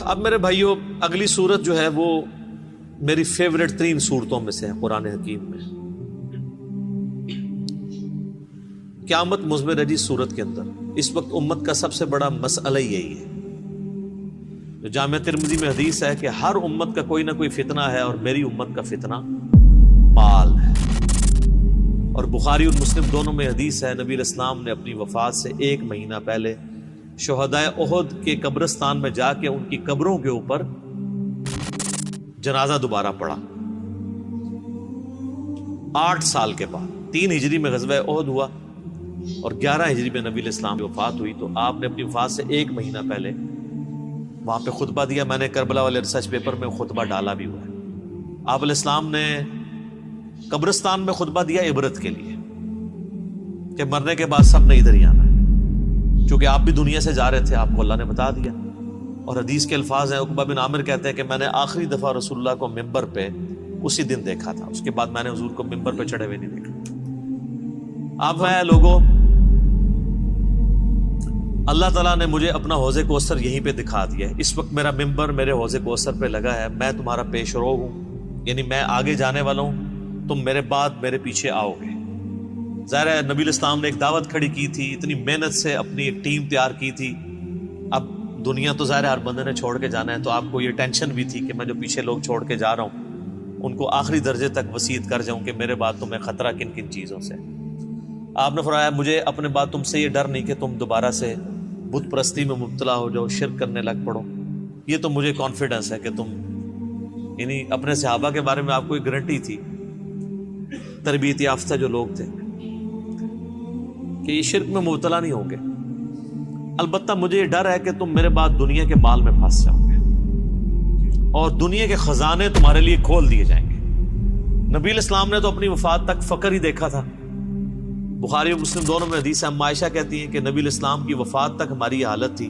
اب میرے بھائیوں اگلی صورت جو ہے وہ میری فیوریٹ ترین صورتوں میں سے ہے قرآن حکیم میں. قیامت مضمر ہے جی صورت کے اندر. اس وقت امت کا سب سے بڑا مسئلہ یہی ہے. جو جامعہ ترمذی میں حدیث ہے کہ ہر امت کا کوئی نہ کوئی فتنہ ہے اور میری امت کا فتنہ مال ہے. اور بخاری اور مسلم دونوں میں حدیث ہے نبی علیہ السلام نے اپنی وفات سے 1 مہینہ پہلے شہدائے احد کے قبرستان میں جا کے ان کی قبروں کے اوپر جنازہ دوبارہ پڑھا. 8 سال کے بعد 3 ہجری میں غزوہ احد ہوا اور 11 ہجری میں نبی علیہ السلام کی وفات ہوئی. تو آپ نے اپنی وفات سے 1 مہینہ پہلے وہاں پہ خطبہ دیا. میں نے کربلا والے ریسرچ پیپر میں خطبہ ڈالا بھی ہوا ہے. آپ علیہ السلام نے قبرستان میں خطبہ دیا عبرت کے لیے کہ مرنے کے بعد سب نے ادھر ہی آنا ہے. چونکہ آپ بھی دنیا سے جا رہے تھے, آپ کو اللہ نے بتا دیا. اور حدیث کے الفاظ ہیں, عقبہ بن عامر کہتے ہیں کہ میں نے آخری دفعہ رسول اللہ کو ممبر پہ اسی دن دیکھا تھا. اس کے بعد میں نے حضور کو ممبر پہ چڑھے ہوئے نہیں دیکھا. آپ میں لوگوں, اللہ تعالیٰ نے مجھے اپنا حوض کوثر یہیں پہ دکھا دیا ہے. اس وقت میرا ممبر میرے حوض کوثر پہ لگا ہے. میں تمہارا پیش رو ہوں, یعنی میں آگے جانے والا ہوں, تم میرے بعد میرے پیچھے آؤ گے. ظاہر ہے نبی علیہ السلام نے ایک دعوت کھڑی کی تھی, اتنی محنت سے اپنی ایک ٹیم تیار کی تھی. اب دنیا تو ظاہر ہر بندے نے چھوڑ کے جانا ہے, تو آپ کو یہ ٹینشن بھی تھی کہ میں جو پیچھے لوگ چھوڑ کے جا رہا ہوں ان کو آخری درجے تک وصیت کر جاؤں کہ میرے بعد تمہیں خطرہ کن کن چیزوں سے. آپ نے فرمایا مجھے اپنے بعد تم سے یہ ڈر نہیں کہ تم دوبارہ سے بت پرستی میں مبتلا ہو جاؤ, شرک کرنے لگ پڑو. یہ تو مجھے کانفیڈنس ہے کہ تم, یعنی اپنے صحابہ کے بارے میں آپ کو ایک گارنٹی تھی, تربیت یافتہ جو لوگ تھے, کہ یہ شرک میں مبتلا نہیں ہوں گے. البتہ مجھے یہ ڈر ہے کہ تم میرے بعد دنیا کے مال میں پھنس جاؤ گے اور دنیا کے خزانے تمہارے لیے کھول دیے جائیں گے. نبی علیہ السلام نے تو اپنی وفات تک فقر ہی دیکھا تھا. بخاری اور مسلم دونوں میں حدیث ہے, اما عائشہ کہتی ہیں کہ نبی علیہ السلام کی وفات تک ہماری یہ حالت تھی.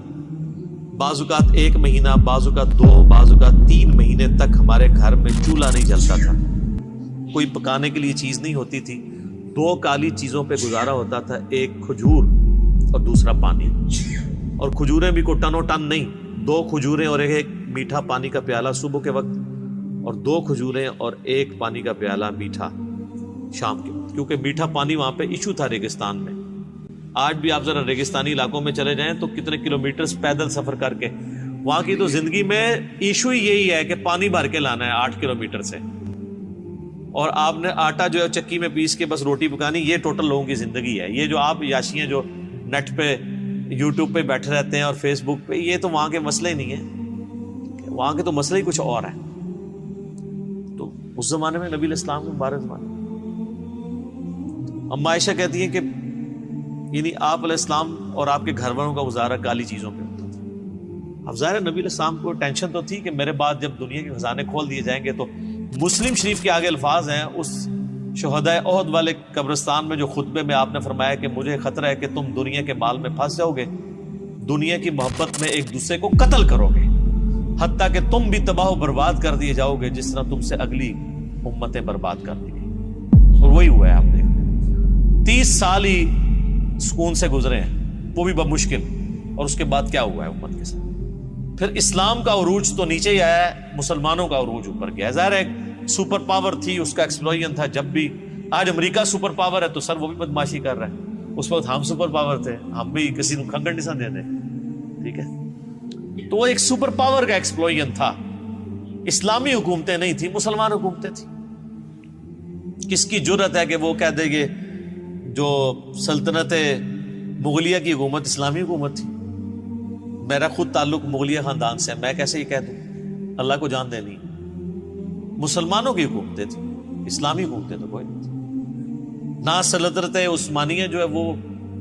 بعض اوقات 1 مہینہ, بعض اوقات 2, بعض اوقات 3 مہینے تک ہمارے گھر میں چولہا نہیں جلتا تھا. کوئی پکانے کے لیے چیز نہیں ہوتی تھی. 2 کالی چیزوں پہ گزارا ہوتا تھا, ایک کھجور اور دوسرا پانی. اور کھجوریں بھی کوئی ٹنو ٹن نہیں, 2 کھجوریں اور ایک میٹھا پانی کا پیالہ صبح کے وقت, اور 2 کھجوریں اور 1 پانی کا پیالہ میٹھا شام کے وقت. کیونکہ میٹھا پانی وہاں پہ ایشو تھا ریگستان میں. آج بھی آپ ذرا ریگستانی علاقوں میں چلے جائیں تو کتنے کلومیٹرز پیدل سفر کر کے, وہاں کی تو زندگی میں ایشو ہی یہی ہے کہ پانی بھر کے لانا ہے 8 کلومیٹر سے, اور آپ نے آٹا جو ہے چکی میں پیس کے بس روٹی پکانی. یہ ٹوٹل لوگوں کی زندگی ہے. یہ جو آپ یاشی ہیں جو نیٹ پہ یوٹیوب پہ بیٹھے رہتے ہیں اور فیس بک پہ, یہ تو وہاں کے مسئلے ہی نہیں ہیں. وہاں کے تو مسئلے ہی کچھ اور ہیں. تو اس زمانے میں نبی علیہ السلام کے مبارک زمانے, اما عائشہ کہتی ہیں کہ یعنی آپ علیہ السلام اور آپ کے گھر والوں کا گزارا کالی چیزوں پہ ہوتا تھا. اب ظاہر نبی علیہ السلام کو ٹینشن تو تھی کہ میرے بعد جب دنیا کے خزانے کھول دیے جائیں گے. تو مسلم شریف کے آگے الفاظ ہیں اس شہدائے احد والے قبرستان میں جو خطبے میں آپ نے فرمایا کہ مجھے خطرہ ہے کہ تم دنیا کے مال میں پھنس جاؤ گے, دنیا کی محبت میں ایک دوسرے کو قتل کرو گے, حتیٰ کہ تم بھی تباہ و برباد کر دیے جاؤ گے جس طرح تم سے اگلی امتیں برباد کر دی گئی. اور وہی ہوا ہے. آپ دیکھ 30 سال ہی سکون سے گزرے ہیں, وہ بھی بمشکل. اور اس کے بعد کیا ہوا ہے امت کے ساتھ؟ پھر اسلام کا عروج تو نیچے ہی آیا ہے, مسلمانوں کا عروج اوپر گیا ہے. ظاہر ہے سپر پاور تھی, اس کا ایکسپلوژن تھا. جب بھی آج امریکہ سپر پاور ہے تو سر وہ بھی بدماشی کر رہا ہے. اس وقت ہم سپر پاور تھے, ہم بھی کسی کو کھنگڑ نہیں دے دیں. ٹھیک ہے, تو وہ ایک سپر پاور کا ایکسپلوژن تھا. اسلامی حکومتیں نہیں تھی, مسلمان حکومتیں تھیں. کس کی جرت ہے کہ وہ کہہ دے گے جو سلطنت مغلیہ کی حکومت اسلامی حکومت تھی؟ میرا خود تعلق مغلیہ خاندان سے ہے, میں کیسے یہ کہہ دوں؟ اللہ کو جان دینی. مسلمانوں کی حکومتیں تھیں, اسلامی حکومتیں تو کوئی نہیں تھی. نہ سلطنت عثمانیہ جو ہے وہ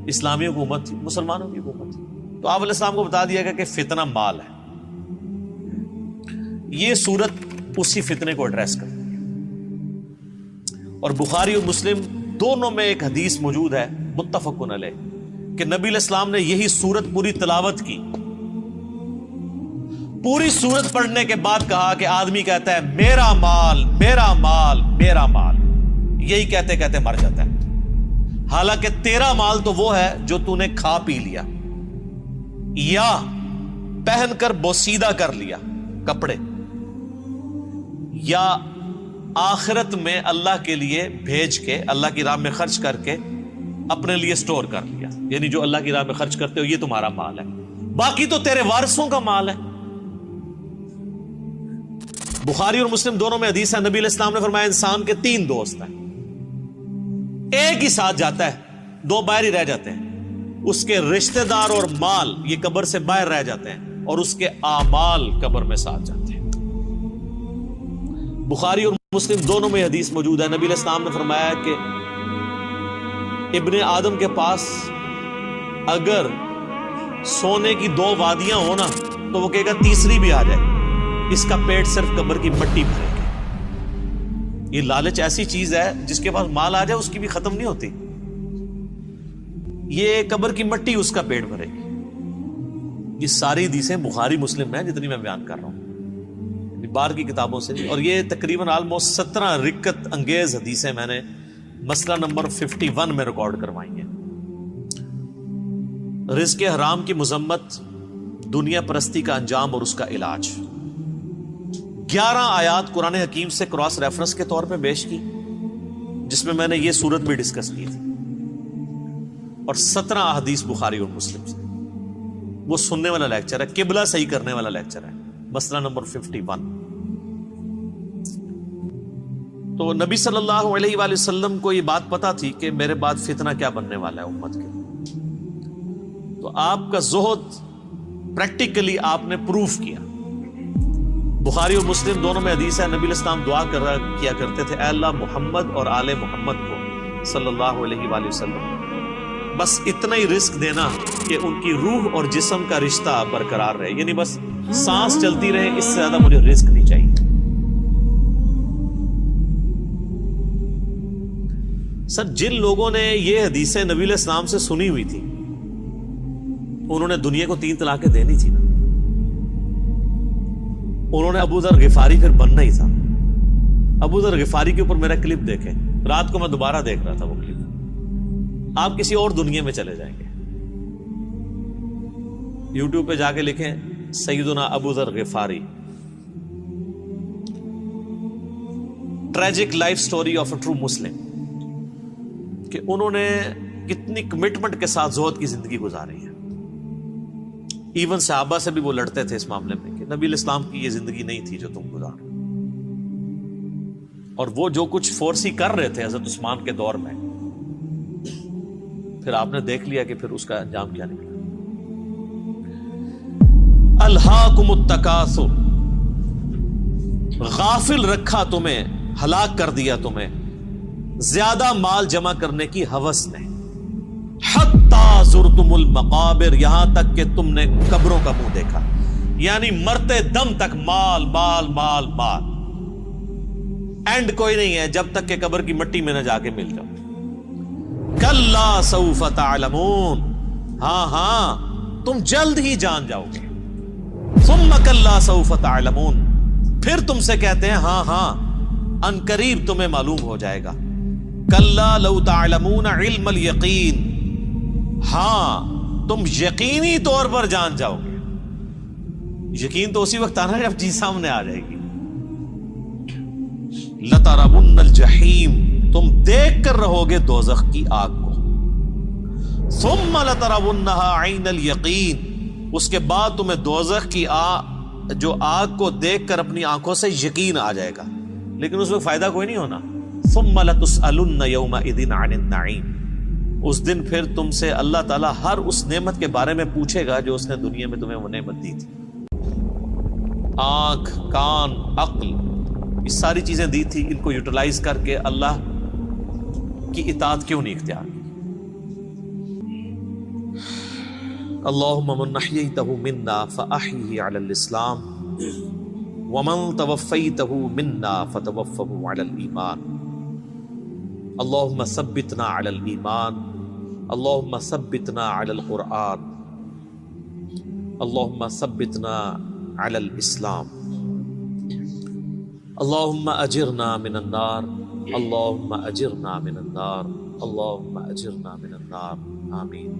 اسلامی حکومت تھی, مسلمانوں کی حکومت تھی. تو آپ علیہ السلام کو بتا دیا گیا کہ فتنہ مال ہے. یہ صورت اسی فتنے کو ایڈریس کرتی ہے. اور بخاری اور مسلم دونوں میں ایک حدیث موجود ہے متفقن علیہ کہ نبی علیہ السلام نے یہی صورت پوری تلاوت کی. پوری صورت پڑھنے کے بعد کہا کہ آدمی کہتا ہے میرا مال میرا مال میرا مال, یہی کہتے کہتے مر جاتا ہے. حالانکہ تیرا مال تو وہ ہے جو تو نے کھا پی لیا, یا پہن کر بوسیدہ کر لیا کپڑے، یا آخرت میں اللہ کے لیے بھیج کے اللہ کی راہ میں خرچ کر کے اپنے لیے سٹور کر لیا، یعنی جو اللہ کی راہ میں خرچ کرتے ہو یہ تمہارا مال ہے، باقی تو تیرے وارثوں کا مال ہے۔ بخاری اور مسلم دونوں میں حدیث ہے، نبی علیہ السلام نے فرمایا انسان کے 3 دوست ہیں، ایک ہی ساتھ جاتا ہے، 2 باہر ہی رہ جاتے ہیں، اس کے رشتہ دار اور مال یہ قبر سے باہر رہ جاتے ہیں، اور اس کے اعمال قبر میں ساتھ جاتے ہیں۔ بخاری اور مسلم دونوں میں حدیث موجود ہے، نبی علیہ السلام نے فرمایا کہ ابن آدم کے پاس اگر سونے کی 2 وادیاں ہو نا تو وہ کہے گا تیسری بھی آ جائے، اس کا پیٹ صرف قبر کی مٹی بھرے گا۔ یہ لالچ ایسی چیز ہے جس کے پاس مال آ جائے اس کی بھی ختم نہیں ہوتی، یہ قبر کی مٹی اس کا پیٹ بھرے گی۔ یہ ساری حدیثیں بخاری مسلم میں جتنی میں بیان کر رہا ہوں، باہر کی کتابوں سے نہیں، اور یہ تقریباً آلموسٹ 17 رکت انگیز حدیثیں میں نے مسئلہ نمبر 51 میں ریکارڈ کروائی ہیں۔ رزق حرام کی مذمت، دنیا پرستی کا انجام اور اس کا علاج۔ 11 آیات قرآن حکیم سے کراس ریفرنس کے طور پہ پیش کی، جس میں میں نے یہ صورت بھی ڈسکس کی تھی، اور 17 احادیث بخاری اور مسلم سے۔ وہ سننے والا لیکچر ہے، قبلہ صحیح کرنے والا لیکچر ہے، مسئلہ نمبر 51۔ تو نبی صلی اللہ علیہ وآلہ وسلم کو یہ بات پتا تھی کہ میرے بعد فتنہ کیا بننے والا ہے امت کے، تو آپ کا زہد پریکٹیکلی آپ نے پروف کیا۔ بخاری اور مسلم دونوں میں حدیث ہے، نبی علیہ السلام دعا کیا کرتے تھے، اے اللہ محمد اور آل محمد کو صلی اللہ علیہ وآلہ وسلم بس اتنا ہی رزق دینا کہ ان کی روح اور جسم کا رشتہ برقرار رہے، یعنی بس سانس چلتی رہے، اس سے زیادہ مجھے رزق نہیں چاہیے۔ سر جن لوگوں نے یہ حدیثیں نبی علیہ السلام سے سنی ہوئی تھی انہوں نے دنیا کو 3 طلاقیں دینی تھی نا، انہوں نے ابو ذر غفاری پھر بننا ہی تھا۔ ابو ذر غفاری کے اوپر میرا کلپ دیکھیں، رات کو میں دوبارہ دیکھ رہا تھا وہ کلپ، آپ کسی اور دنیا میں چلے جائیں گے۔ یوٹیوب پہ جا کے لکھیں سیدنا Abu Zar Ghifari, tragic life story of a true Muslim, کہ انہوں نے کتنی کمٹمنٹ کے ساتھ زہد کی زندگی گزاری ہے۔ ایون صحابہ سے بھی وہ لڑتے تھے اس معاملے میں کہ نبی علیہ السلام کی یہ زندگی نہیں تھی جو تم گزار، اور وہ جو کچھ فورسی کر رہے تھے حضرت عثمان کے دور میں، پھر آپ نے دیکھ لیا کہ پھر اس کا انجام کیا نکلا۔ الہاکم التکاثر، غافل رکھا تمہیں، ہلاک کر دیا تمہیں زیادہ مال جمع کرنے کی ہوس نے، حتی زرتم المقابر، یہاں تک کہ تم نے قبروں کا منہ دیکھا، یعنی مرتے دم تک مال مال مال مال، اینڈ کوئی نہیں ہے جب تک کہ قبر کی مٹی میں نہ جا کے مل جاؤ۔ کلا سوف تعلمون، ہاں ہاں تم جلد ہی جان جاؤ گے۔ ثم کلا سوف تعلمون، پھر تم سے کہتے ہیں ہاں ہاں ان قریب تمہیں معلوم ہو جائے گا۔ کلا لو تعلمون علم الیقین، ہاں تم یقینی طور پر جان جاؤ گے۔ یقین تو اسی وقت آنا جب چیز سامنے آ جائے گی۔ لترون الجحیم، تم دیکھ کر رہو گے دوزخ کی آگ کو۔ ثم لترونها عین الیقین، اس کے بعد تمہیں دوزخ کی جو آگ کو دیکھ کر اپنی آنکھوں سے یقین آ جائے گا، لیکن اس میں فائدہ کوئی نہیں ہونا۔ ثم لتسألن یومئذ عن النعیم، اس دن پھر تم سے اللہ تعالیٰ ہر اس نعمت کے بارے میں پوچھے گا جو اس نے دنیا میں تمہیں وہ نعمت دی تھی۔ آنکھ، کان، عقل، یہ ساری چیزیں دی تھی، ان کو یوٹیلائز کر کے اللہ کی اطاعت کیوں نہیں اختیار کی؟ اللہم من احییتہ منا فاحیہ علی الاسلام ومن توفیتہ منا فتوفہ علی الایمان، اللہم ثبتنا علی الایمان، اللہم ثبتنا علی القرآن، اللہم ثبتنا علی الاسلام، اللہم اجرنا من النار، اللہم اجرنا من النار، اللہم اجرنا من النار، آمین۔